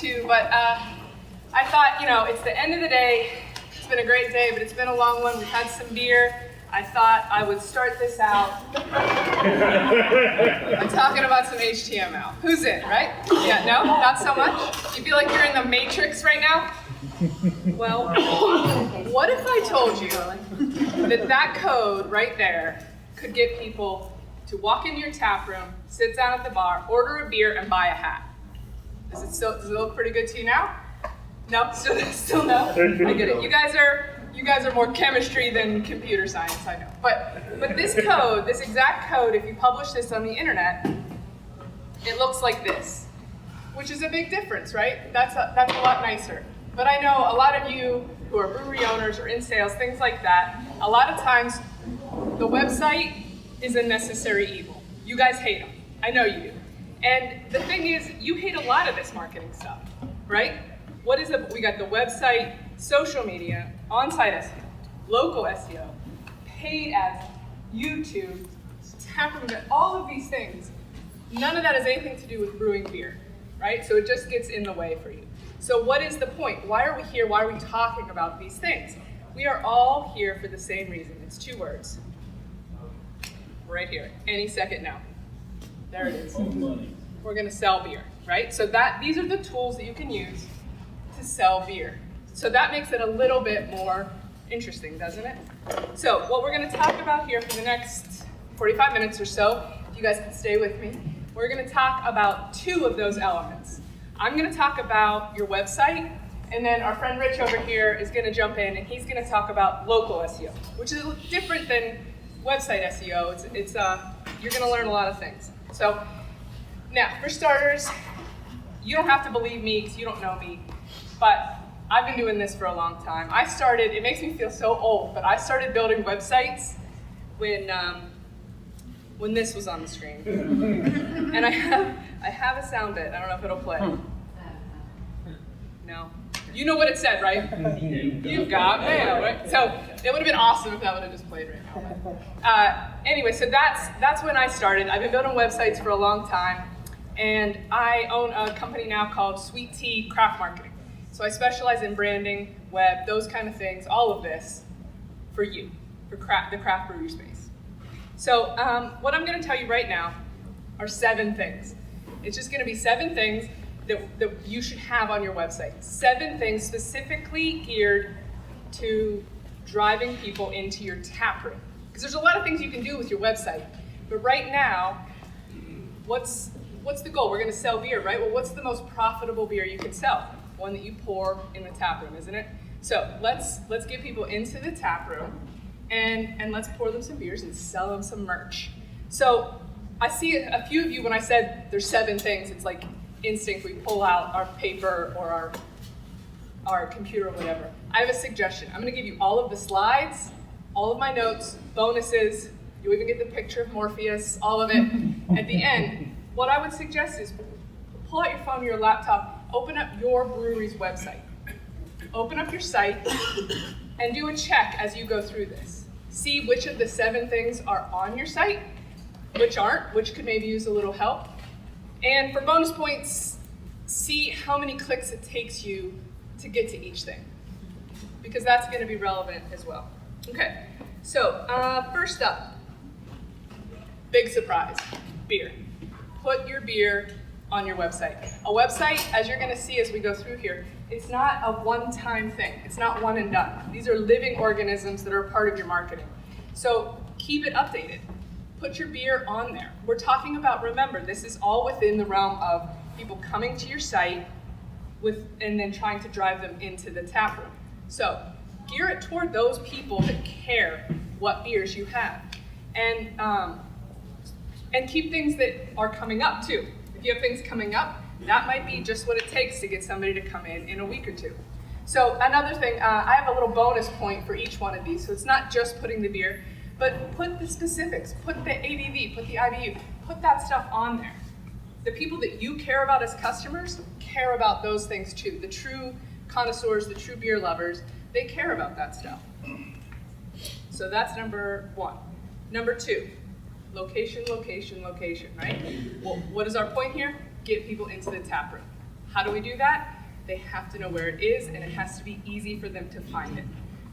too, but I thought, it's the end of the day. It's been a great day, but it's been a long one. We've had some beer. I thought I would start this out. I'm talking about some HTML. Who's in, right? Yeah, no? Not so much? You feel like you're in the Matrix right now? Well, what if I told you that code right there could get people to walk into your tap room, sit down at the bar, order a beer, and buy a hat? Does it look pretty good to you now? No? Still no? I get it. You guys are more chemistry than computer science, I know. But this code, this exact code, if you publish this on the internet, it looks like this, which is a big difference, right? That's a lot nicer. But I know a lot of you who are brewery owners or in sales, things like that, a lot of times the website is a necessary evil. You guys hate them. I know you do. And the thing is, you hate a lot of this marketing stuff, right? We got the website, social media, on-site SEO, local SEO, paid ads, YouTube, taproom, all of these things. None of that has anything to do with brewing beer, right? So it just gets in the way for you. So what is the point? Why are we here? Why are we talking about these things? We are all here for the same reason. It's 2 words. Right here. Any second now. There it is. We're going to sell beer, right? So these are the tools that you can use to sell beer. So that makes it a little bit more interesting, doesn't it? So what we're going to talk about here for the next 45 minutes or so, if you guys can stay with me, we're going to talk about 2 of those elements. I'm going to talk about your website, and then our friend Rich over here is going to jump in, and he's going to talk about local SEO, which is different than website SEO. You're going to learn a lot of things. So now, for starters, you don't have to believe me because you don't know me, but I've been doing this for a long time. It makes me feel so old, but I started building websites when this was on the screen. And I have a sound bit. I don't know if it'll play. No. You know what it said, right? You've got mail, right? So it would have been awesome if that would have just played right now. Anyway, so that's when I started. I've been building websites for a long time, and I own a company now called Sweet Tea Craft Marketing. So I specialize in branding, web, those kind of things, all of this for you, for the craft brewery space. So what I'm going to tell you right now are 7 things. It's just going to be 7 things that you should have on your website. 7 things specifically geared to driving people into your tap room. Because there's a lot of things you can do with your website. But right now, what's the goal? We're going to sell beer, right? Well, what's the most profitable beer you can sell? One that you pour in the tap room, isn't it? So let's get people into the tap room and let's pour them some beers and sell them some merch. So I see a few of you, when I said there's 7 things, it's like instinct. We pull out our paper or our computer or whatever. I have a suggestion. I'm going to give you all of the slides, all of my notes, bonuses. You even get the picture of Morpheus, all of it. At the end, what I would suggest is pull out your phone or your laptop, open up your brewery's website. Open up your site and do a check as you go through this. See which of the 7 things are on your site, which aren't, which could maybe use a little help. And for bonus points, see how many clicks it takes you to get to each thing, because that's going to be relevant as well. Okay, so first up, big surprise, beer. Put your beer on your website. A website, as you're going to see as we go through here, it's not a one-time thing. It's not one and done. These are living organisms that are part of your marketing. So keep it updated. Put your beer on there. We're talking about, remember, this is all within the realm of people coming to your site and then trying to drive them into the tap room. So gear it toward those people that care what beers you have. And keep things that are coming up too. If you have things coming up, that might be just what it takes to get somebody to come in a week or 2. So another thing, I have a little bonus point for each one of these. So it's not just putting the beer, but put the specifics, put the ABV, put the IBU, put that stuff on there. The people that you care about as customers care about those things too. The true connoisseurs, the true beer lovers, they care about that stuff. So that's number 1. Number 2, location, location, location, right? Well, what is our point here? Get people into the tap room. How do we do that? They have to know where it is, and it has to be easy for them to find it.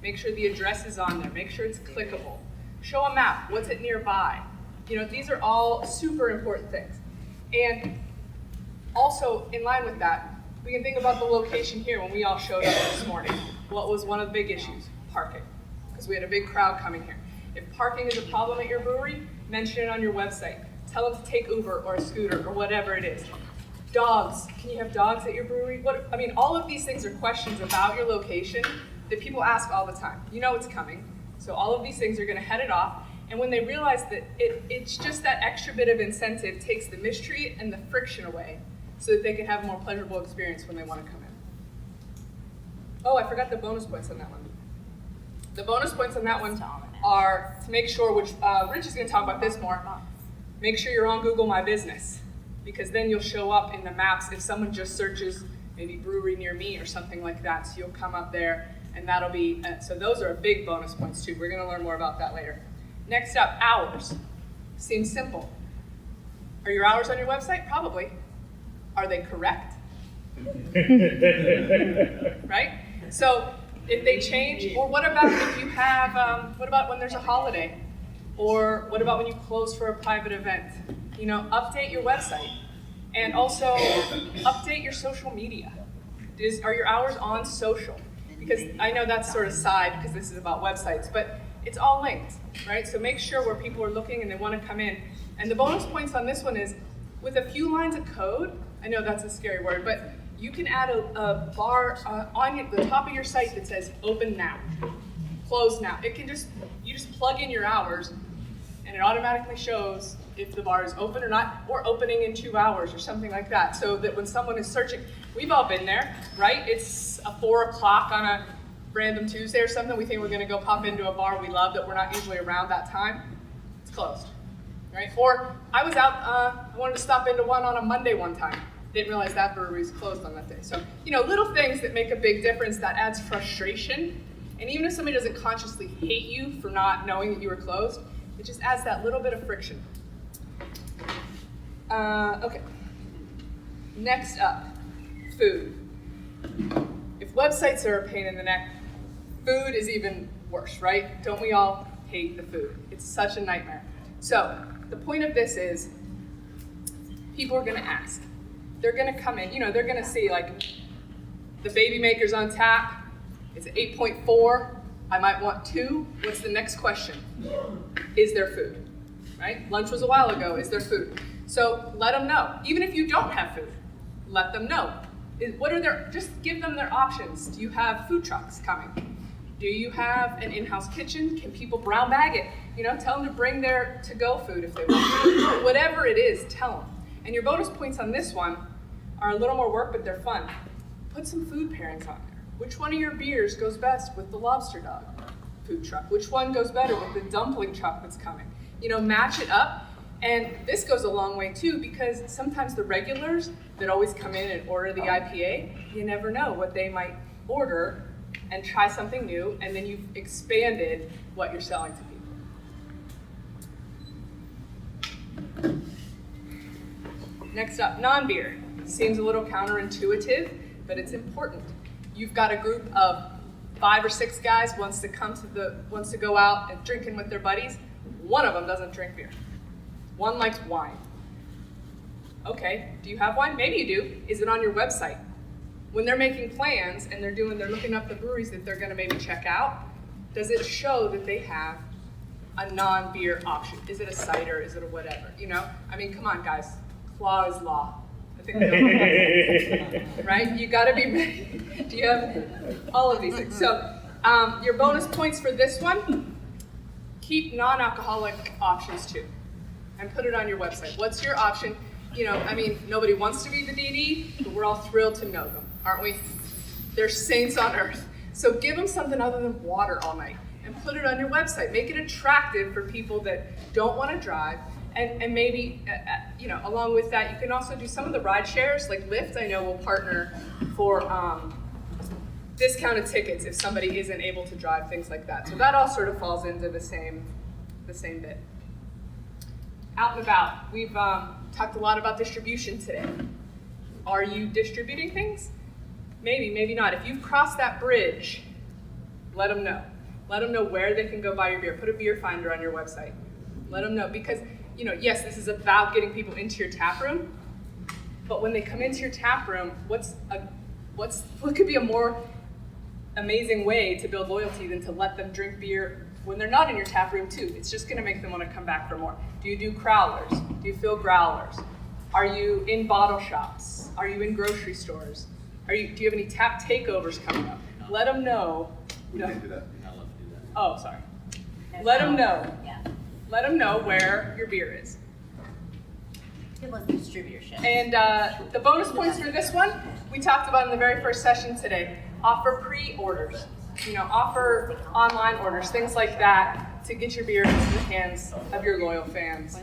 Make sure the address is on there. Make sure it's clickable. Show a map. What's it nearby? These are all super important things. And also, in line with that, we can think about the location here when we all showed up this morning. What was one of the big issues? Parking. Because we had a big crowd coming here. If parking is a problem at your brewery, mention it on your website. Tell them to take Uber or a scooter or whatever it is. Dogs. Can you have dogs at your brewery? All of these things are questions about your location that people ask all the time. You know it's coming. So all of these things are going to head it off. And when they realize that it's just that extra bit of incentive takes the mystery and the friction away so that they can have a more pleasurable experience when they want to come in. Oh, I forgot the bonus points on that one. The bonus points on that one are to make sure, which Rich is going to talk about this more, make sure you're on Google My Business, because then you'll show up in the maps if someone just searches maybe brewery near me or something like that, so you'll come up there, and that'll be, so those are big bonus points too. We're going to learn more about that later. Next up, hours. Seems simple. Are your hours on your website? Probably. Are they correct? Right? So if they change, or what about if you have, what about when there's a holiday? Or what about when you close for a private event? Update your website. And also update your social media. Are your hours on social? Because I know that's sort of side because this is about websites, but it's all linked, right? So make sure where people are looking and they want to come in. And the bonus points on this one is, with a few lines of code, I know that's a scary word, but you can add a bar on the top of your site that says open now, close now. You just plug in your hours and it automatically shows if the bar is open or not, or opening in 2 hours or something like that, so that when someone is searching, we've all been there, right? It's a 4 o'clock on a random Tuesday or something. We think we're going to go pop into a bar we love that we're not usually around that time. It's closed, right? Or I was out, I wanted to stop into one on a Monday one time. Didn't realize that brewery was closed on that day. So, little things that make a big difference, that adds frustration. And even if somebody doesn't consciously hate you for not knowing that you were closed, it just adds that little bit of friction. Okay. Next up, food. If websites are a pain in the neck, food is even worse, right? Don't we all hate the food? It's such a nightmare. So the point of this is, people are going to ask. They're going to come in. They're going to see, like, the baby maker's on tap. It's 8.4. I might want 2. What's the next question? Is there food? Right? Lunch was a while ago. Is there food? So let them know. Even if you don't have food, let them know. Just give them their options. Do you have food trucks coming? Do you have an in-house kitchen? Can people brown bag it? Tell them to bring their to-go food if they want. Whatever it is, tell them. And your bonus points on this one are a little more work, but they're fun. Put some food pairings on there. Which one of your beers goes best with the lobster dog food truck? Which one goes better with the dumpling truck that's coming? Match it up. And this goes a long way too, because sometimes the regulars that always come in and order the IPA, you never know what they might order and try something new, and then you've expanded what you're selling to people. Next up, non-beer. Seems a little counterintuitive, but it's important. You've got a group of 5 or 6 guys wants to go out and drinking with their buddies. One of them doesn't drink beer. One likes wine. Okay, do you have wine? Maybe you do. Is it on your website? When they're making plans and they're looking up the breweries that they're going to maybe check out, does it show that they have a non-beer option? Is it a cider? Is it a whatever? Come on, guys. Law is law. I think we know. Right? You got to be ready. Do you have all of these things? So your bonus points for this one, keep non-alcoholic options too, and put it on your website. What's your option? Nobody wants to be the DD, but we're all thrilled to know them, aren't we? They're saints on earth. So give them something other than water all night and put it on your website. Make it attractive for people that don't want to drive. And maybe, along with that, you can also do some of the ride shares, like Lyft, I know will partner for discounted tickets if somebody isn't able to drive, things like that. So that all sort of falls into the same bit. Out and about, we've talked a lot about distribution today. Are you distributing things? Maybe, maybe not. If you've crossed that bridge, let them know. Let them know where they can go buy your beer. Put a beer finder on your website. Let them know, because, yes, this is about getting people into your tap room, but when they come into your tap room, what could be a more amazing way to build loyalty than to let them drink beer when they're not in your tap room too? It's just gonna make them wanna come back for more. Do you do crowlers? Do you fill growlers? Are you in bottle shops? Are you in grocery stores? Do you have any tap takeovers coming up? Let them know. We can't do that. You're not allowed to do that. Oh, sorry. Let them know. Yeah. Let them know where your beer is. It was distributorship. And the bonus points for this one, we talked about in the very first session today. Offer pre-orders. Offer online orders, things like that, to get your beer into the hands of your loyal fans.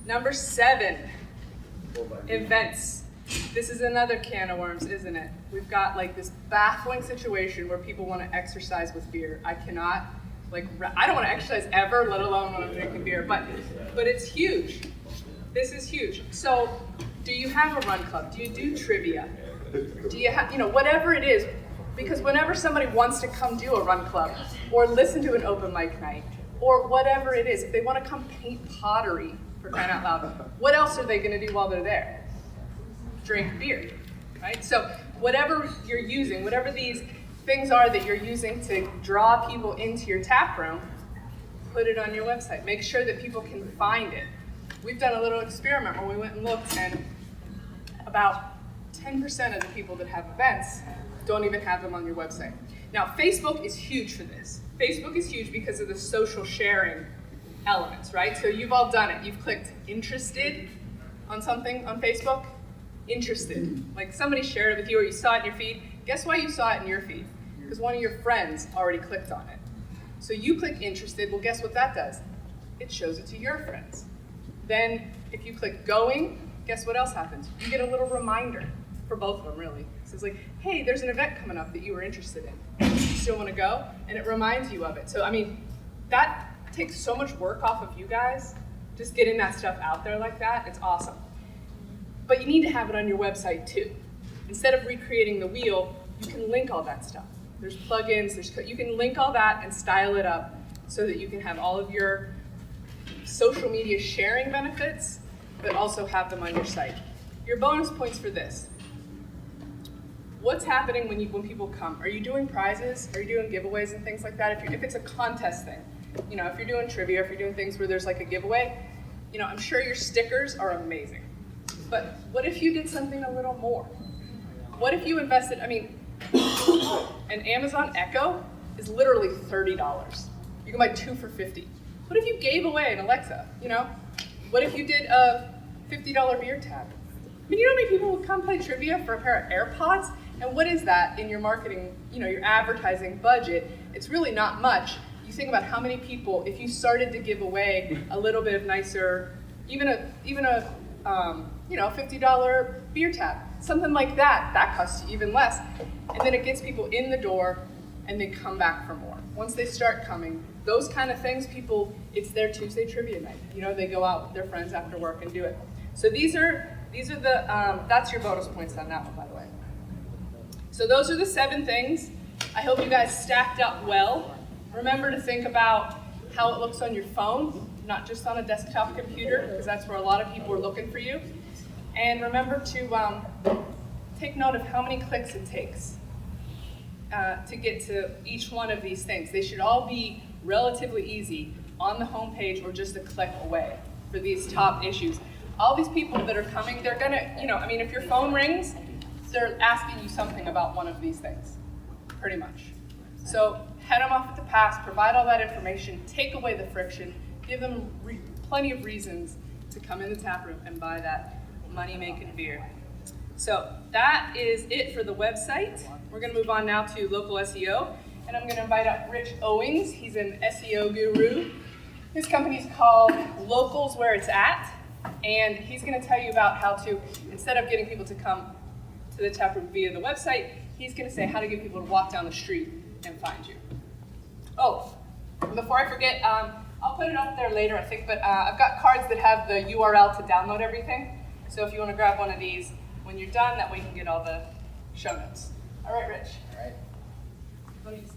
Number 7, events. This is another can of worms, isn't it? We've got like this baffling situation where people want to exercise with beer. I cannot, I don't want to exercise ever, let alone when I'm drinking beer, but it's huge. This is huge. So, do you have a run club? Do you do trivia? Do you have, whatever it is, because whenever somebody wants to come do a run club or listen to an open mic night or whatever it is, if they want to come paint pottery, for crying out loud, what else are they going to do while they're there? Drink beer, right? So whatever you're using, whatever these things are that you're using to draw people into your tap room, put it on your website. Make sure that people can find it. We've done a little experiment where we went and looked, and about 10% of the people that have events don't even have them on your website. Now, Facebook is huge for this. Facebook is huge because of the social sharing elements, right? So you've all done it. You've clicked interested on something on Facebook. Interested. Like somebody shared it with you or you saw it in your feed. Guess why you saw it in your feed? Because one of your friends already clicked on it. So you click interested. Well, guess what that does? It shows it to your friends. Then if you click going, guess what else happens? You get a little reminder for both of them, really. So it's like, hey, there's an event coming up that you were interested in. You still want to go? And it reminds you of it. So, that takes so much work off of you guys, just getting that stuff out there like that. It's awesome. But you need to have it on your website too. Instead of recreating the wheel, you can link all that stuff. There's plugins, you can link all that and style it up so that you can have all of your social media sharing benefits, but also have them on your site. Your bonus points for this. What's happening when people come? Are you doing prizes? Are you doing giveaways and things like that? If it's a contest thing, if you're doing trivia, if you're doing things where there's like a giveaway, I'm sure your stickers are amazing. But what if you did something a little more? What if you invested, an Amazon Echo is literally $30. You can buy 2 for $50. What if you gave away an Alexa, What if you did a $50 beer tab? You know how many people would come play trivia for a pair of AirPods? And what is that in your marketing, your advertising budget? It's really not much. You think about how many people, if you started to give away a little bit of nicer, even a $50 beer tab, something like that costs you even less. And then it gets people in the door and they come back for more. Once they start coming, those kind of things, it's their Tuesday trivia night. They go out with their friends after work and do it. So these are that's your bonus points on that one, by the way. So those are the 7 things. I hope you guys stacked up well. Remember to think about how it looks on your phone, not just on a desktop computer, because that's where a lot of people are looking for you. And remember to take note of how many clicks it takes to get to each one of these things. They should all be relatively easy on the homepage or just a click away for these top issues. All these people that are coming, they're gonna, if your phone rings, they're asking you something about one of these things, pretty much. So head them off at the pass, provide all that information, take away the friction, give them plenty of reasons to come in the tap room and buy that money-making beer. So that is it for the website. We're gonna move on now to local SEO, and I'm gonna invite up Rich Owings. He's an SEO guru. His company's called Locals Where It's At. And he's going to tell you about how to, instead of getting people to come to the taproom via the website, he's going to say how to get people to walk down the street and find you. Oh, before I forget, I'll put it up there later, I think, but I've got cards that have the URL to download everything. So if you want to grab one of these when you're done, that way you can get all the show notes. All right, Rich. All right. What do you